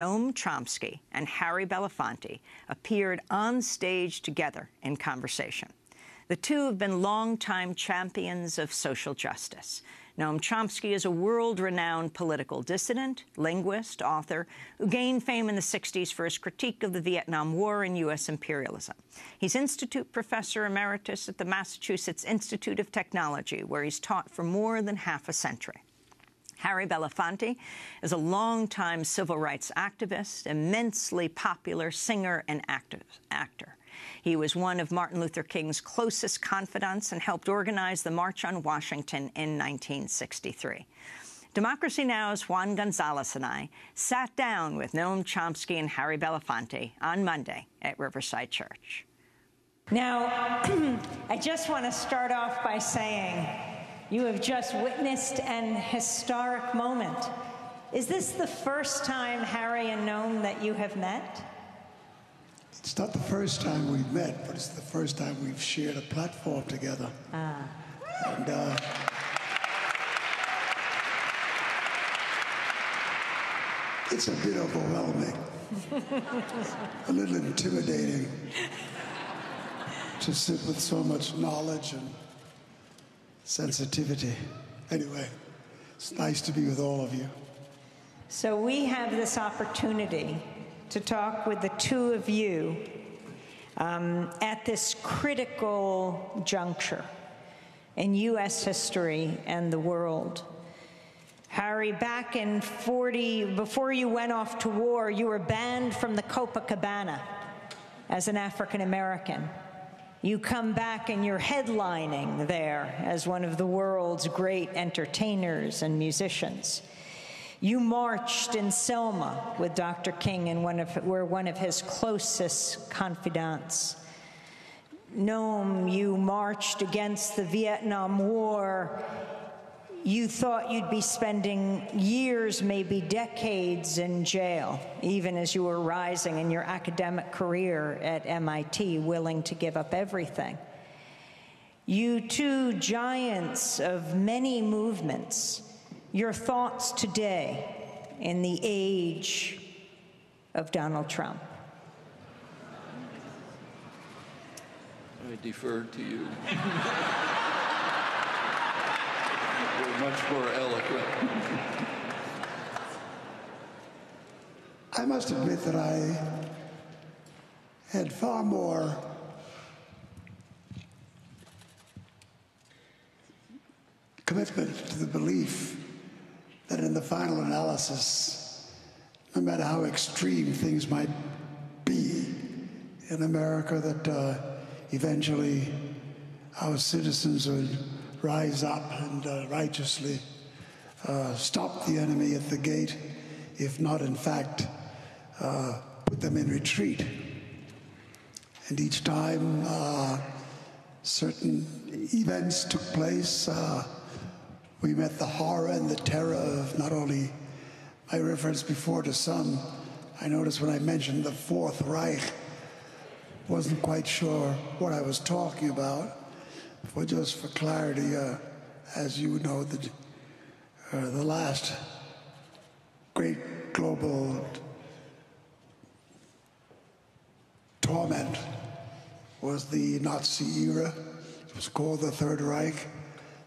Noam Chomsky and Harry Belafonte appeared on stage together in conversation. The two have been longtime champions of social justice. Noam Chomsky is a world-renowned political dissident, linguist, author, who gained fame in the 60s for his critique of the Vietnam War and U.S. imperialism. He's Institute Professor Emeritus at the Massachusetts Institute of Technology, where he's taught for more than half a century. Harry Belafonte is a longtime civil rights activist, immensely popular singer and actor. He was one of Martin Luther King's closest confidants and helped organize the March on Washington in 1963. Democracy Now!'s Juan Gonzalez and I sat down with Noam Chomsky and Harry Belafonte on Monday at Riverside Church. Now, I just want to start off by saying you have just witnessed an historic moment. Is this the first time, Harry and Noam, that you have met? It's not the first time we've met, but it's the first time we've shared a platform together. And it's a bit overwhelming, a little intimidating to sit with so much knowledge and sensitivity. Anyway, it's nice to be with all of you. So we have this opportunity to talk with the two of you at this critical juncture in U.S. history and the world. Harry, back in before you went off to war, you were banned from the Copacabana as an African American. You come back and you're headlining there as one of the world's great entertainers and musicians. You marched in Selma with Dr. King and were one of his closest confidants. Noam, you marched against the Vietnam War. You thought you'd be spending years, maybe decades in jail, even as you were rising in your academic career at MIT, willing to give up everything. You two giants of many movements, your thoughts today in the age of Donald Trump? I defer to you. You're much more eloquent. I must admit that I had far more commitment to the belief that in the final analysis, no matter how extreme things might be in America, that eventually our citizens would rise up and righteously stop the enemy at the gate, if not, in fact, put them in retreat. And each time certain events took place, we met the horror and the terror of not only my reference before to some. I noticed when I mentioned the Fourth Reich, wasn't quite sure what I was talking about. Just for clarity, as you know, the last great global torment was the Nazi era. It was called the Third Reich.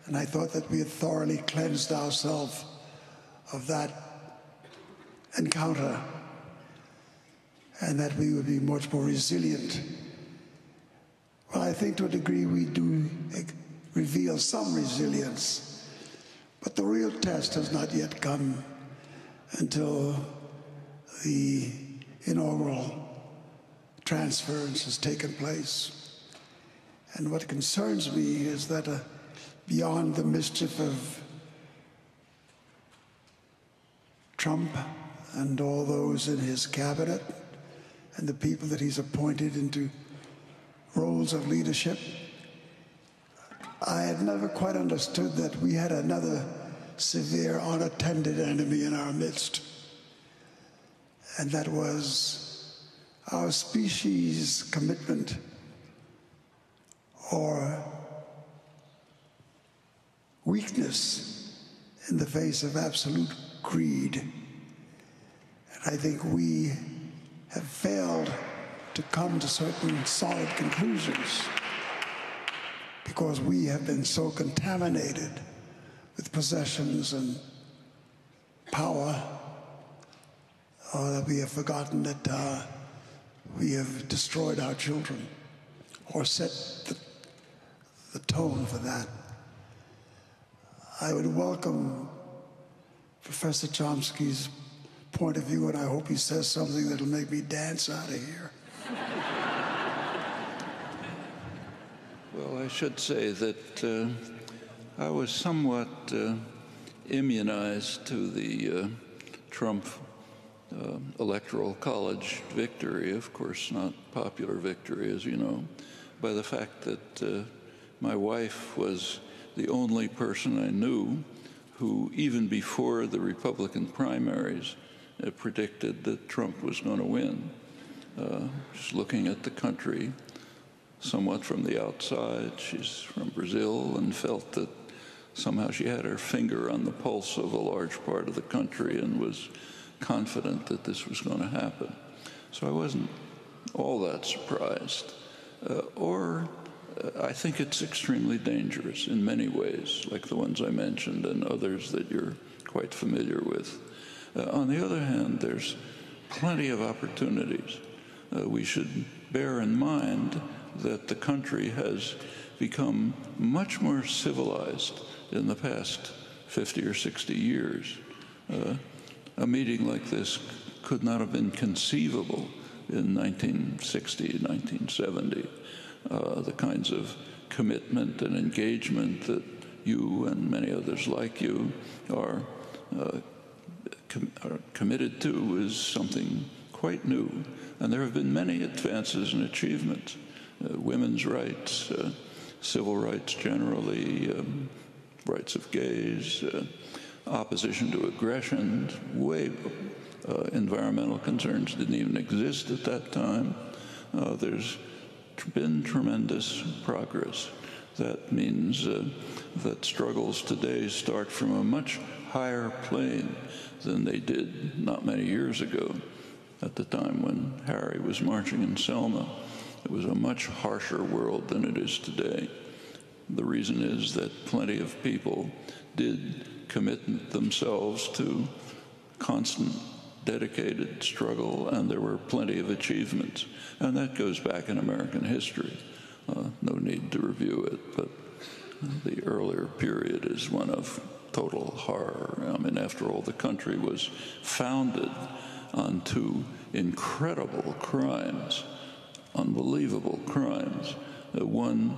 And I thought that we had thoroughly cleansed ourselves of that encounter and that we would be much more resilient. Well, I think to a degree we do reveal some resilience, but the real test has not yet come until the inaugural transference has taken place. And what concerns me is that beyond the mischief of Trump and all those in his cabinet and the people that he's appointed into roles of leadership, I had never quite understood that we had another severe, unattended enemy in our midst. And that was our species' commitment or weakness in the face of absolute greed. I think we have failed to come to certain solid conclusions because we have been so contaminated with possessions and power that we have forgotten that we have destroyed our children or set the tone for that. I would welcome Professor Chomsky's point of view, and I hope he says something that'll make me dance out of here. Well, I should say that I was somewhat immunized to the Trump Electoral College victory, of course not popular victory, as you know, by the fact that my wife was the only person I knew who, even before the Republican primaries, predicted that Trump was going to win. Just looking at the country somewhat from the outside, she's from Brazil and felt that somehow she had her finger on the pulse of a large part of the country and was confident that this was going to happen. So I wasn't all that surprised. I think it's extremely dangerous in many ways, like the ones I mentioned and others that you're quite familiar with. On the other hand, there's plenty of opportunities. We should bear in mind that the country has become much more civilized in the past 50 or 60 years. A meeting like this could not have been conceivable in 1960, 1970. The kinds of commitment and engagement that you and many others like you are committed to is something quite new. And there have been many advances and achievements. Women's rights, civil rights generally, rights of gays, opposition to aggression, environmental concerns didn't even exist at that time. There's been tremendous progress. That means that struggles today start from a much higher plane than they did not many years ago. At the time when Harry was marching in Selma, it was a much harsher world than it is today. The reason is that plenty of people did commit themselves to constant, dedicated struggle, and there were plenty of achievements. And that goes back in American history. No need to review it, but the earlier period is one of total horror. I mean, after all, the country was founded on two incredible crimes, unbelievable crimes. One,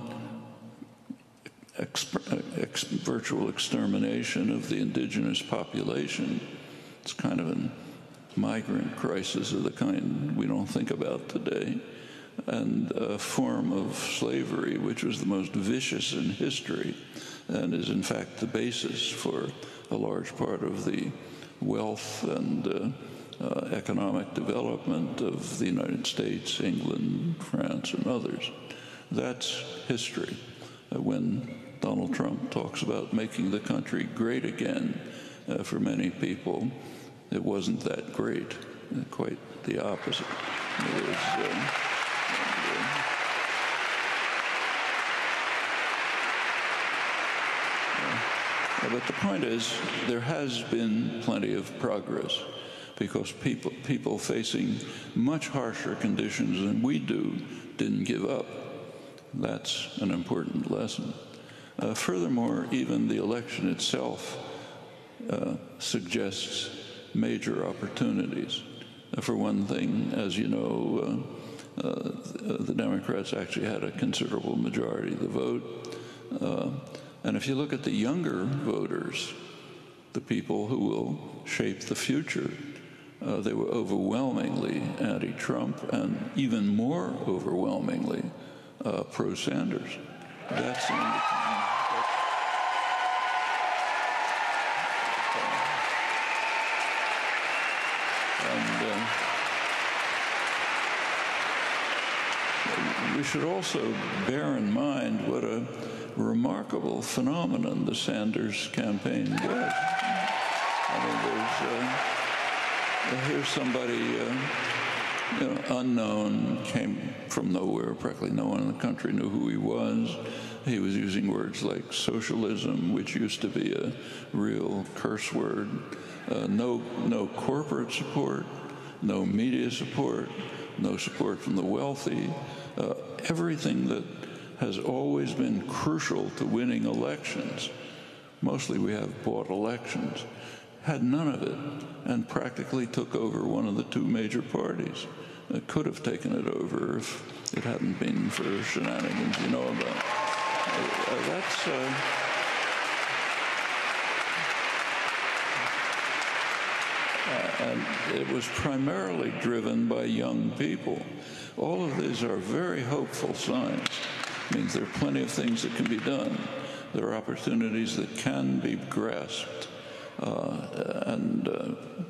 virtual extermination of the indigenous population. It's kind of a migrant crisis of the kind we don't think about today. And a form of slavery which was the most vicious in history and is in fact the basis for a large part of the wealth and economic development of the United States, England, France, and others. That's history. When Donald Trump talks about making the country great again, for many people, it wasn't that great. Quite the opposite. It was, but the point is, there has been plenty of progress because people facing much harsher conditions than we do didn't give up. That's an important lesson. Furthermore, even the election itself suggests major opportunities. For one thing, as you know, the Democrats actually had a considerable majority of the vote. And if you look at the younger voters, the people who will shape the future, they were overwhelmingly anti-Trump and even more overwhelmingly pro-Sanders. That's we should also bear in mind what a remarkable phenomenon the Sanders campaign was. I mean, here's somebody unknown, came from nowhere. Practically no one in the country knew who he was. He was using words like socialism, which used to be a real curse word. No corporate support, no media support, no support from the wealthy. Everything that has always been crucial to winning elections, mostly we have bought elections, had none of it, and practically took over one of the two major parties. It could have taken it over if it hadn't been for shenanigans you know about. And it was primarily driven by young people. All of these are very hopeful signs. It means there are plenty of things that can be done. There are opportunities that can be grasped.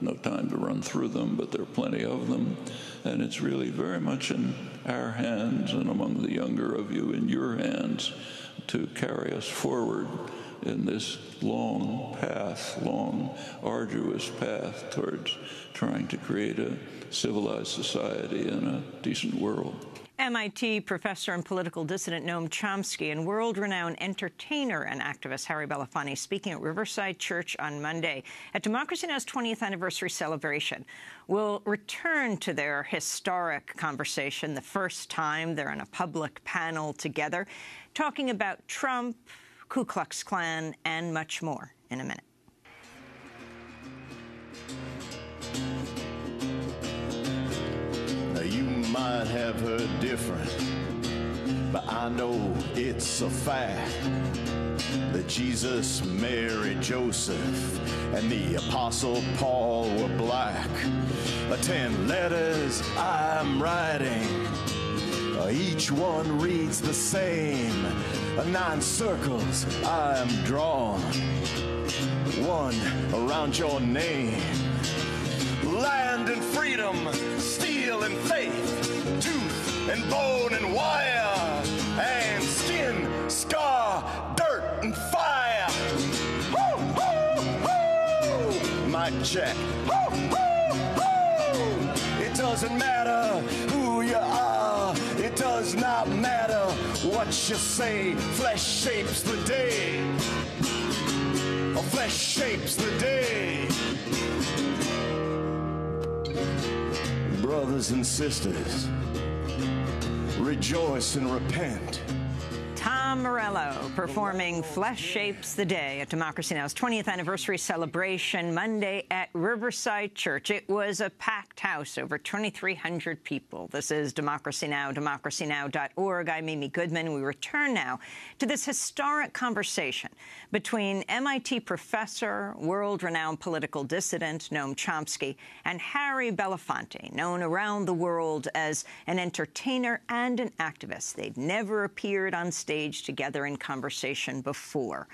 No time to run through them, but there are plenty of them. And it's really very much in our hands and among the younger of you in your hands to carry us forward in this long, arduous path towards trying to create a civilized society and a decent world. MIT professor and political dissident Noam Chomsky and world-renowned entertainer and activist Harry Belafonte speaking at Riverside Church on Monday at Democracy Now!'s 20th anniversary celebration. We'll return to their historic conversation, the first time they're on a public panel together, talking about Trump, Ku Klux Klan, and much more in a minute. You might have heard different, but I know it's a fact that Jesus, Mary, Joseph, and the Apostle Paul were black. 10 letters I'm writing, each one reads the same. 9 circles I'm drawn, one around your name. Land and freedom, steel and faith, tooth and bone and wire, and skin, scar, dirt and fire. Woo, woo, woo. Mic check. Woo, woo, woo. It doesn't matter who you are, it does not matter what you say. Flesh shapes the day. Flesh shapes the day. Brothers and sisters, rejoice and repent. Tom Morello performing Flesh Shapes the Day at Democracy Now!'s 20th anniversary celebration Monday at Riverside Church. It was a packed house, over 2,300 people. This is Democracy Now!, democracynow.org. I'm Amy Goodman. We return now to this historic conversation between MIT professor, world-renowned political dissident Noam Chomsky, and Harry Belafonte, known around the world as an entertainer and an activist. They'd never appeared on stage together in conversation before.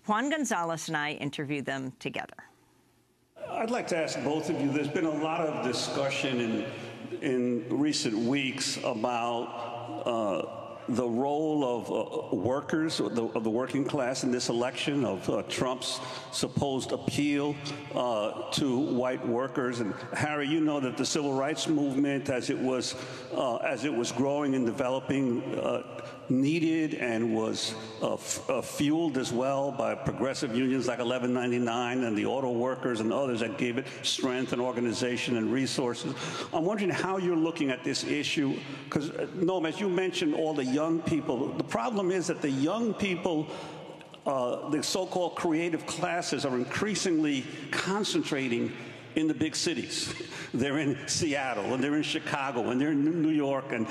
Juan Gonzalez and I interviewed them together. I'd like to ask both of you, there's been a lot of discussion in recent weeks about the role of workers, of the working class in this election, of Trump's supposed appeal to white workers. And Harry, you know that the civil rights movement, as it was growing and developing, needed and was fueled as well by progressive unions like 1199 and the auto workers and others that gave it strength and organization and resources. I'm wondering how you're looking at this issue, because, Noam, as you mentioned, all the young people, the problem is that the young people, the so-called creative classes, are increasingly concentrating in the big cities. They're in Seattle, and they're in Chicago, and they're in New York, and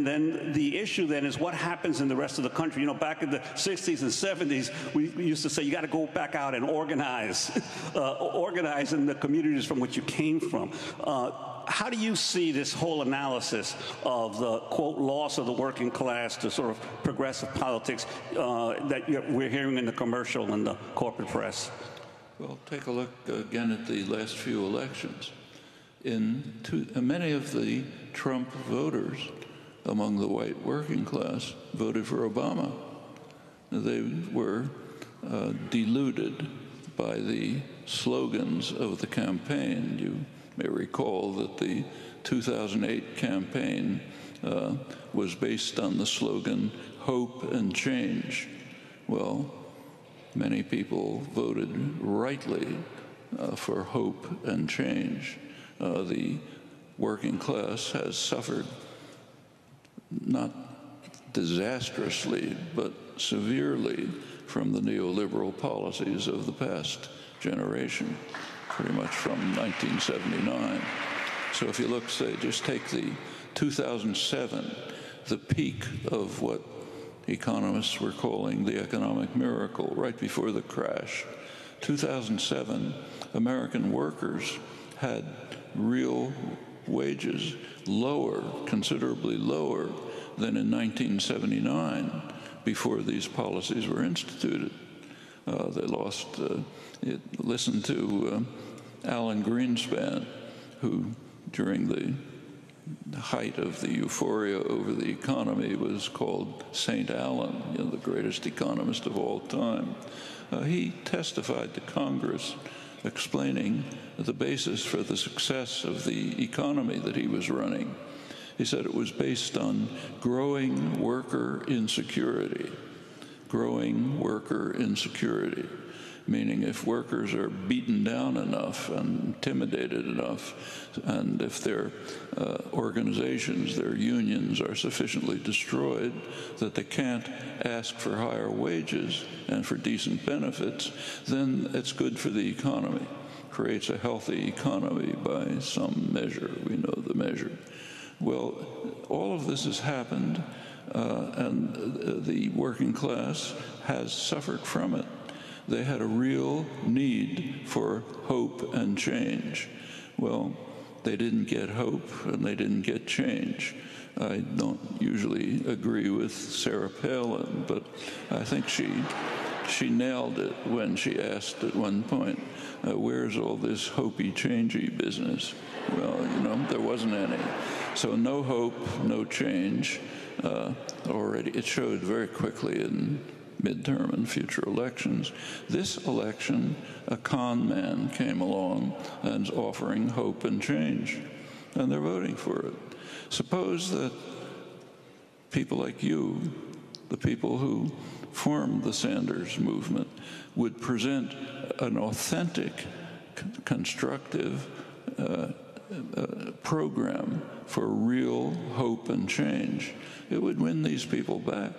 then the issue then is what happens in the rest of the country. You know, back in the 60s and 70s, we used to say you got to go back out and organize, organize in the communities from which you came from. How do you see this whole analysis of the, quote, loss of the working class to sort of progressive politics that we're hearing in the commercial and the corporate press? Well, take a look again at the last few elections. Many of the Trump voters among the white working class voted for Obama. They were deluded by the slogans of the campaign. You may recall that the 2008 campaign was based on the slogan, "Hope and Change." Well, many people voted rightly for hope and change. The working class has suffered, not disastrously, but severely, from the neoliberal policies of the past generation, pretty much from 1979. So if you look, say, just take the 2007, the peak of what economists were calling the economic miracle, right before the crash. 2007, American workers had real wages lower, considerably lower than in 1979, before these policies were instituted. They lost, listen to Alan Greenspan, who during the height of the euphoria over the economy was called St. Alan, the greatest economist of all time. He testified to Congress explaining the basis for the success of the economy that he was running. He said it was based on growing worker insecurity. Growing worker insecurity, meaning if workers are beaten down enough and intimidated enough, and if their organizations, their unions are sufficiently destroyed that they can't ask for higher wages and for decent benefits, then it's good for the economy. Creates a healthy economy by some measure. We know the measure. Well, all of this has happened, and the working class has suffered from it. They had a real need for hope and change. Well, they didn't get hope and they didn't get change. I don't usually agree with Sarah Palin, but I think she nailed it when she asked at one point, where's all this hopey, changey business? Well, there wasn't any. So no hope, no change. Already, it showed very quickly in midterm and future elections. This election, a con man came along and is offering hope and change, and they're voting for it. Suppose that people like you, the people who formed the Sanders movement, would present an authentic, constructive program for real hope and change. It would win these people back.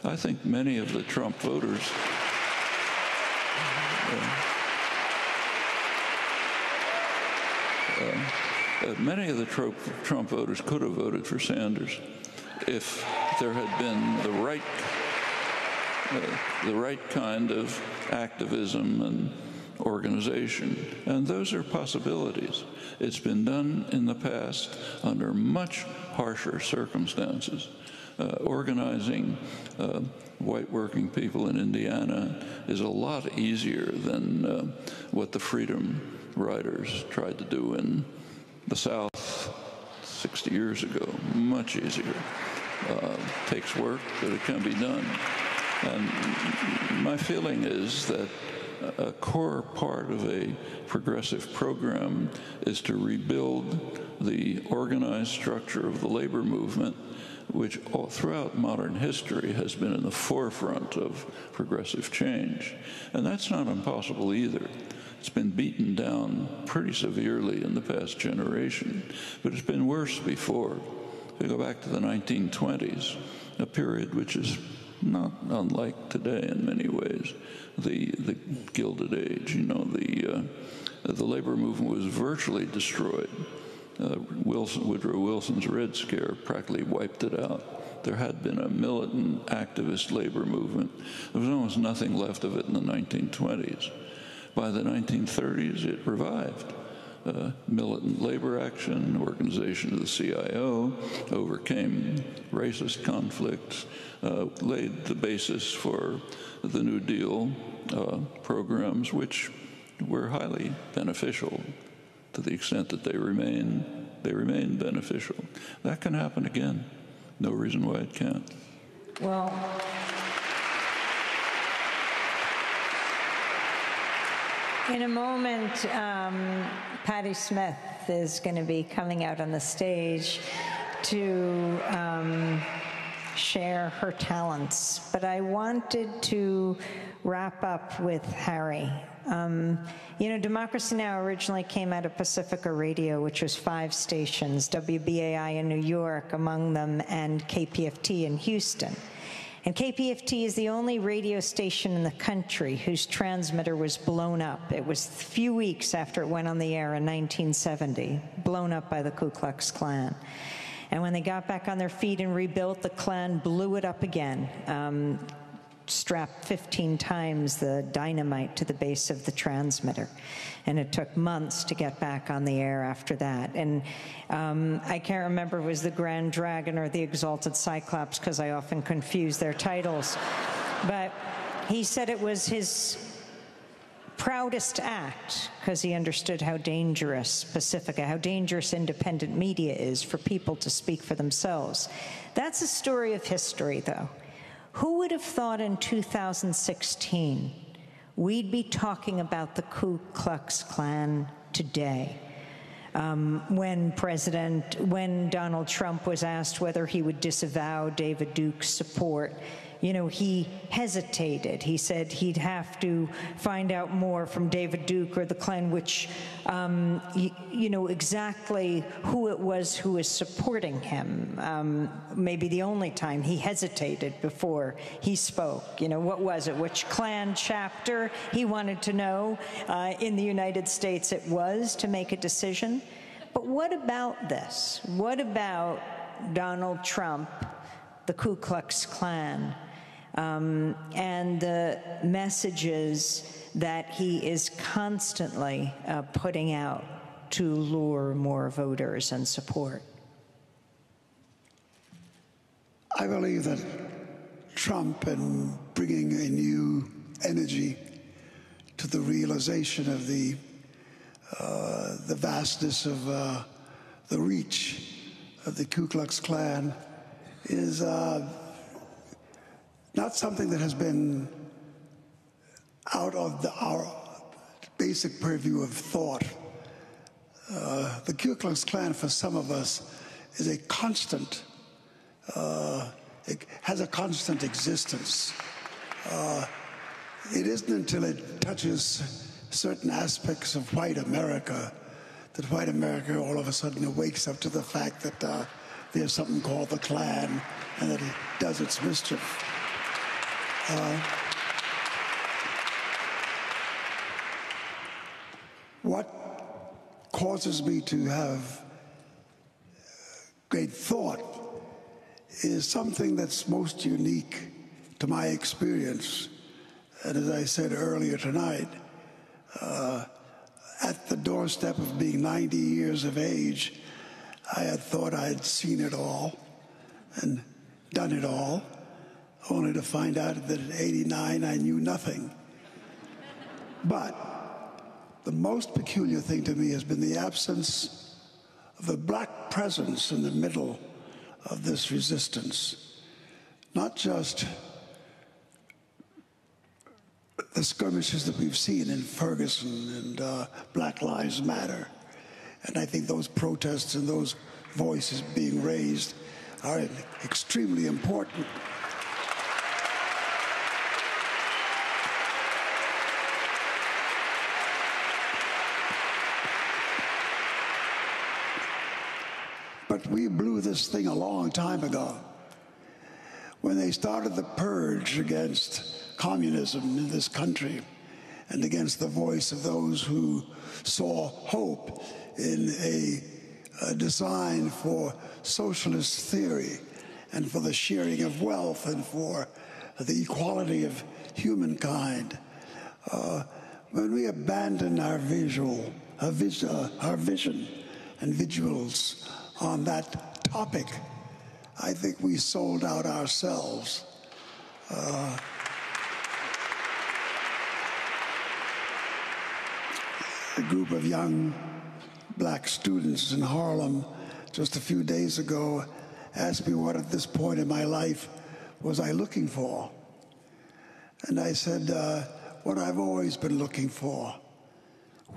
I think many of the Trump voters Trump voters could have voted for Sanders if there had been the right kind of activism and organization. And those are possibilities. It's been done in the past under much harsher circumstances. Organizing white working people in Indiana is a lot easier than what the Freedom Riders tried to do in the South 60 years ago. Much easier. Takes work, but it can be done. And my feeling is that a core part of a progressive program is to rebuild the organized structure of the labor movement, which all throughout modern history has been in the forefront of progressive change. And that's not impossible either. It's been beaten down pretty severely in the past generation, but it's been worse before. If you go back to the 1920s, a period which is not unlike today in many ways, the Gilded Age, the labor movement was virtually destroyed. Woodrow Wilson's Red Scare practically wiped it out. There had been a militant activist labor movement. There was almost nothing left of it in the 1920s. By the 1930s, it revived. Militant labor action, organization of the CIO, overcame racist conflicts, laid the basis for the New Deal programs, which were highly beneficial to the extent that they remain beneficial. That can happen again. No reason why it can't. Well, in a moment, Patti Smith Beth is going to be coming out on the stage to share her talents. But I wanted to wrap up with Harry. You know, Democracy Now! Originally came out of Pacifica Radio, which was 5 stations, WBAI in New York among them, and KPFT in Houston. And KPFT is the only radio station in the country whose transmitter was blown up. It was a few weeks after it went on the air in 1970, blown up by the Ku Klux Klan. And when they got back on their feet and rebuilt, the Klan blew it up again, strapped 15 times the dynamite to the base of the transmitter. And it took months to get back on the air after that. And I can't remember if it was the Grand Dragon or the Exalted Cyclops, because I often confuse their titles. But he said it was his proudest act, because he understood how dangerous Pacifica, how dangerous independent media is for people to speak for themselves. That's a story of history, though. Who would have thought in 2016 we'd be talking about the Ku Klux Klan today? When Donald Trump was asked whether he would disavow David Duke's support, you know, he hesitated. He said he'd have to find out more from David Duke or the Klan, which, you know, exactly who it was who was supporting him. Maybe the only time he hesitated before he spoke. You know, what was it? Which Klan chapter he wanted to know in the United States it was to make a decision. But what about this? What about Donald Trump, the Ku Klux Klan, and the messages that he is constantly putting out to lure more voters and support? I believe that Trump, in bringing a new energy to the realization of the vastness of the reach of the Ku Klux Klan, is not something that has been out of our basic purview of thought. The Ku Klux Klan, for some of us, is a constant, it has a constant existence. It isn't until it touches certain aspects of white America that white America all of a sudden wakes up to the fact that there's something called the Klan and that it does its mischief. What causes me to have great thought is something that's most unique to my experience. And as I said earlier tonight, at the doorstep of being 90 years of age, I had thought I'd seen it all and done it all, only to find out that at 89 I knew nothing. But the most peculiar thing to me has been the absence of a black presence in the middle of this resistance. Not just the skirmishes that we've seen in Ferguson and Black Lives Matter. And I think those protests and those voices being raised are extremely important. But we blew this thing a long time ago. When they started the purge against communism in this country and against the voice of those who saw hope in a design for socialist theory and for the sharing of wealth and for the equality of humankind. When we abandoned our vision and vigils on that topic, I think we sold out ourselves. A group of young black students in Harlem just a few days ago asked me what at this point in my life was I looking for. And I said, what I've always been looking for.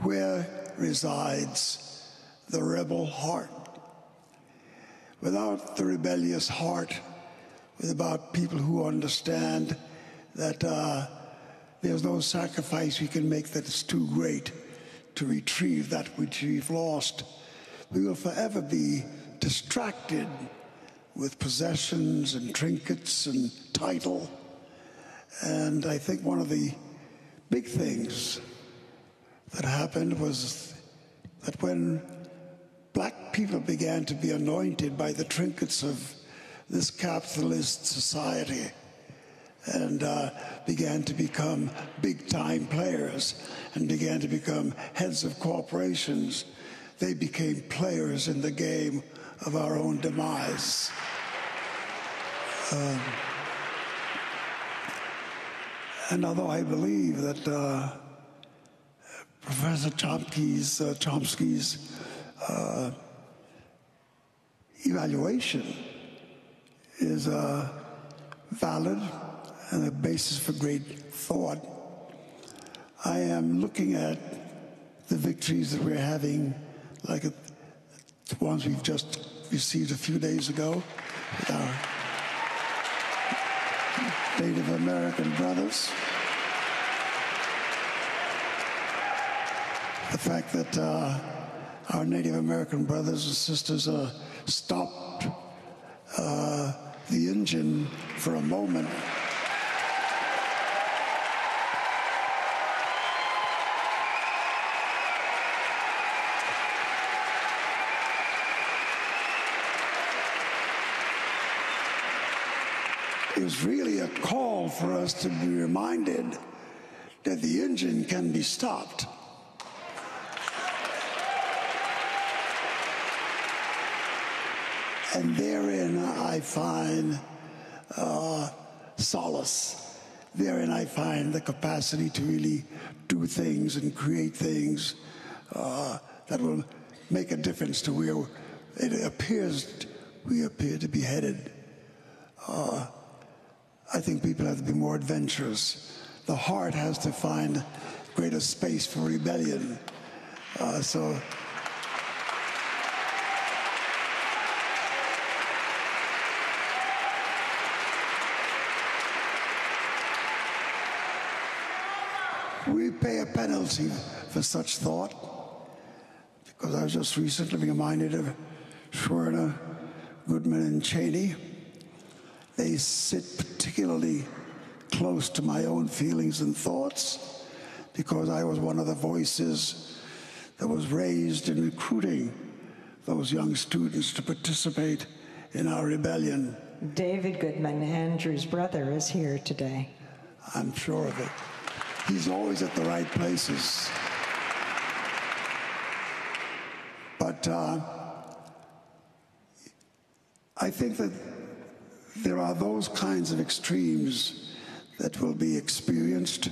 Where resides the rebel heart. Without the rebellious heart, without people who understand that there's no sacrifice we can make that is too great to retrieve that which we've lost, we will forever be distracted with possessions and trinkets and title. And I think one of the big things that happened was that when black people began to be anointed by the trinkets of this capitalist society and began to become big-time players and began to become heads of corporations, they became players in the game of our own demise. And although I believe that Professor Chomsky's evaluation is valid and a basis for great thought, I am looking at the victories that we're having, like the ones we've just received a few days ago with our Native American brothers. The fact that our Native American brothers and sisters stopped the engine for a moment is really a call for us to be reminded that the engine can be stopped. And therein I find solace. Therein I find the capacity to really do things and create things that will make a difference to where it appears we appear to be headed. I think people have to be more adventurous. The heart has to find greater space for rebellion. We pay a penalty for such thought, because I was just recently reminded of Schwerner, Goodman, and Cheney. They sit particularly close to my own feelings and thoughts, because I was one of the voices that was raised in recruiting those young students to participate in our rebellion. David Goodman, Andrew's brother, is here today. I'm sure of it. He's always at the right places. But I think that there are those kinds of extremes that will be experienced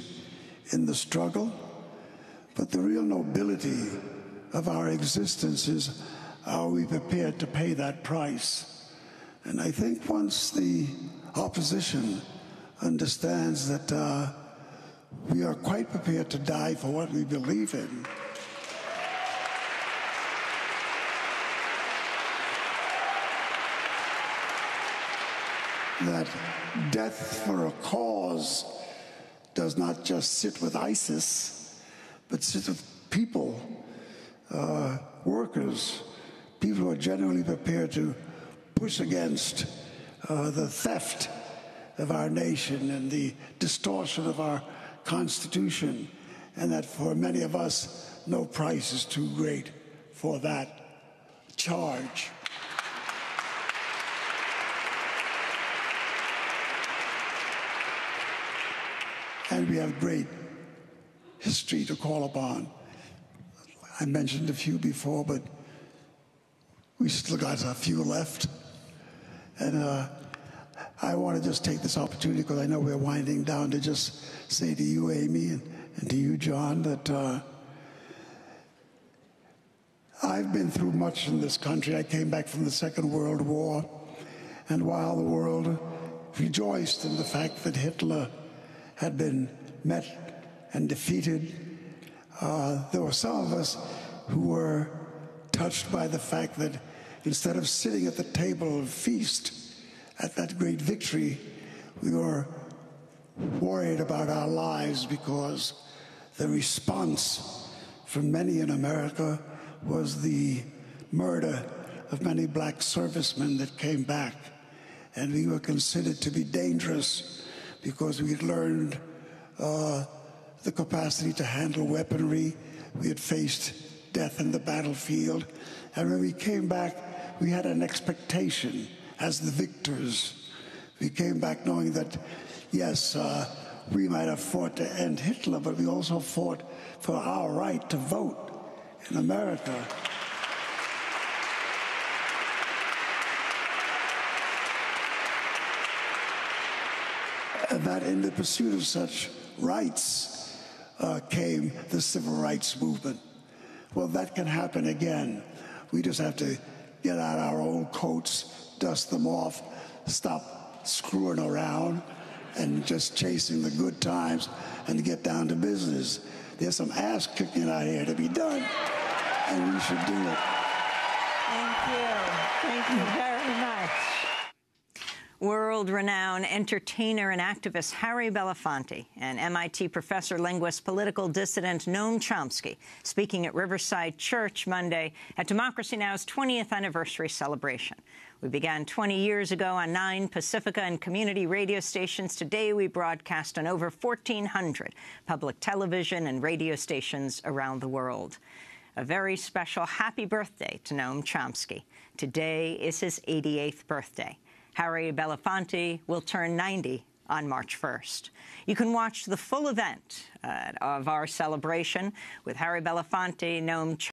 in the struggle, but the real nobility of our existence is, are we prepared to pay that price? And I think once the opposition understands that we are quite prepared to die for what we believe in, that death for a cause does not just sit with ISIS, but sit with people, workers, people who are genuinely prepared to push against the theft of our nation and the distortion of our Constitution, and that for many of us, no price is too great for that charge. And we have great history to call upon. I mentioned a few before, but we still got a few left. And I want to just take this opportunity, because I know we're winding down, to just say to you, Amy, and to you, John, that I've been through much in this country. I came back from the Second World War, and while the world rejoiced in the fact that Hitler had been met and defeated, there were some of us who were touched by the fact that instead of sitting at the table of feast at that great victory, we were worried about our lives because the response from many in America was the murder of many black servicemen that came back. And we were considered to be dangerous because we had learned the capacity to handle weaponry. We had faced death in the battlefield. And when we came back, we had an expectation as the victors. We came back knowing that, yes, we might have fought to end Hitler, but we also fought for our right to vote in America. And that in the pursuit of such rights came the civil rights movement. Well, that can happen again. We just have to get out our old coats, dust them off, stop screwing around and just chasing the good times and get down to business. There's some ass kicking out here to be done, and we should do it. Thank you. Thank you very much. World-renowned entertainer and activist Harry Belafonte and MIT professor, linguist, political dissident Noam Chomsky speaking at Riverside Church Monday at Democracy Now!'s 20th anniversary celebration. We began 20 years ago on 9 Pacifica and community radio stations. Today, we broadcast on over 1,400 public television and radio stations around the world. A very special happy birthday to Noam Chomsky. Today is his 88th birthday. Harry Belafonte will turn 90 on March 1st. You can watch the full event of our celebration with Harry Belafonte, Noam Chomsky,